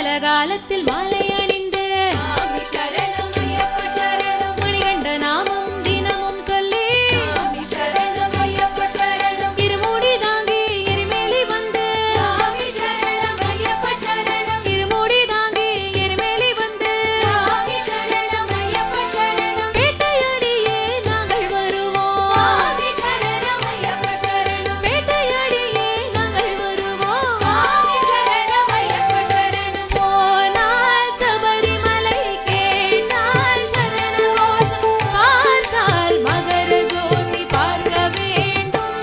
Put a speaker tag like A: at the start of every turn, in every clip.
A: காலகாலத்தில் மாலை அணிந்து
B: சாமி சரணம் ஐயப்ப சரணம்
A: மணிகண்ட நாமம் தினமும் சொல்லி
B: சாமி சரணம் ஐயப்ப சரணம்
A: இருமுடி தாங்கி எரிமேலி வந்து
B: சாமி சரணம் ஐயப்ப சரணம்
A: இருமுடி தாங்கி எரிமேலி வந்து
B: சாமி சரணம் ஐயப்ப சரணம்
A: வேட்டையாடியே நாங்கள் வருவோம்
B: சாமி சரணம் ஐயப்ப சரணம்
A: வேட்டையாடியே நாங்கள் வருவோம்
B: சாமி சரணம் ஐயப்ப சரணம்
A: போனால் சபரிமலை கேட்டால் சரண கோஷம் பார்த்தால் மகர ஜோதி பார்க்க வேண்டும்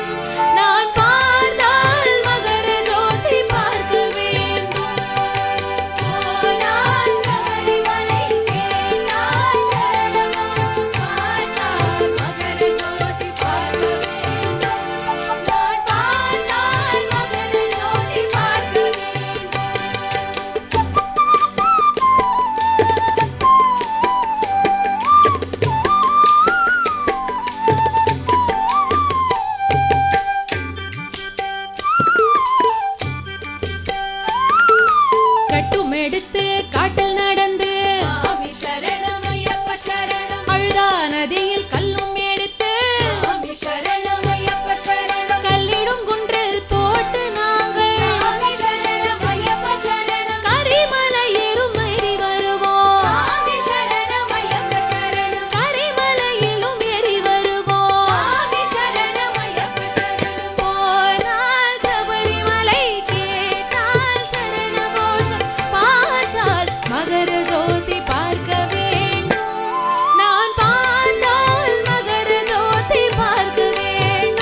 A: நான் பார்த்தால் மகர ஜோதி பார்க்க வேண்டும்
B: போனால் சபரிமலை கேட்டால் சரணகோஷம் பார்த்தால் மகர ஜோதி பார்க்க வேண்டும் நான் பார்த்தால் மகர ஜோதி பார்க்க வேண்டும்
A: கட்டும் எடுத்து காட்டில் நடந்து
B: சாமி சரணம் ஐயப்ப சரணம்
A: அழுதா நதியில் கல்லும் எடுத்து
B: சாமி சரணம் ஐயப்ப சரணம்
A: கல்லிடும் குன்றில் போட்டு நாங்கள்
B: சாமி சரணம் ஐயப்ப சரணம்
A: கரிமலை ஏறும் ஏறி வருவோம்
B: சாமி சரணம் ஐயப்ப சரணம்
A: கரிமலையிலும் ஏறி வருவோம்
B: சாமி சரணம் ஐயப்ப சரணம்
A: போனால் சபரிமலை கேட்டால் சரண கோஷம் பார்த்தால் மகர ஜோதி பார்க்க வேண்டும் நான் பார்த்தால் மகர ஜோதி பார்க்க வேண்டும்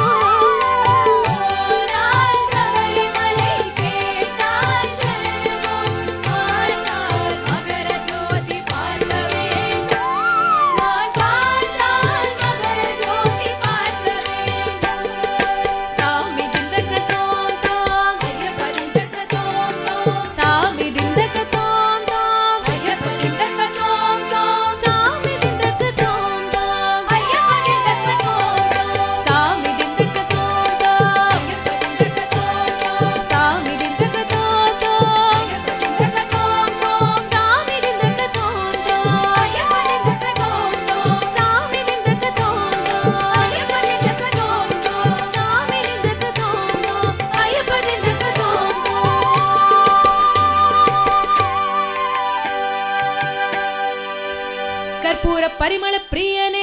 B: போனால் சபரிமலை கேட்டால் சரணகோஷம் பார்த்தால் மகர ஜோதி பார்க்க வேண்டும் நான் பார்த்தால் மகர ஜோதி பார்க்க வேண்டும்
A: சாமி திந்தக்க தோம் தோம்
B: ஐயப்ப திண்டக்க தோம் தோம்
A: சாமி திந்தக்க தோம் தோம்
B: ஐயப்ப திண்டக்க தோம் தோம்
A: சாமி திந்தக்க தோம் தோம்
B: ஐயப்ப திண்டக்க தோம் தோம்
A: சாமி திந்தக்க தோம் தோம்
B: ஐயப்ப திண்டக்க தோம் தோம்
A: சாமி திந்தக்க தோம் தோம்
B: ஐயப்ப திண்டக்க தோம் தோம்
A: சாமி திந்தக்க தோம் தோம்
B: ஐயப்ப திண்டக்க தோம் தோம்
A: சாமி திந்தக்க தோம் தோம்
B: ஐயப்ப திண்டக்க தோம் தோம்
A: சாமி திந்தக்க தோம் தோம்
B: ஐயப்ப திண்டக்க தோம் தோம்
A: கற்பூர பரிமள பிரியனே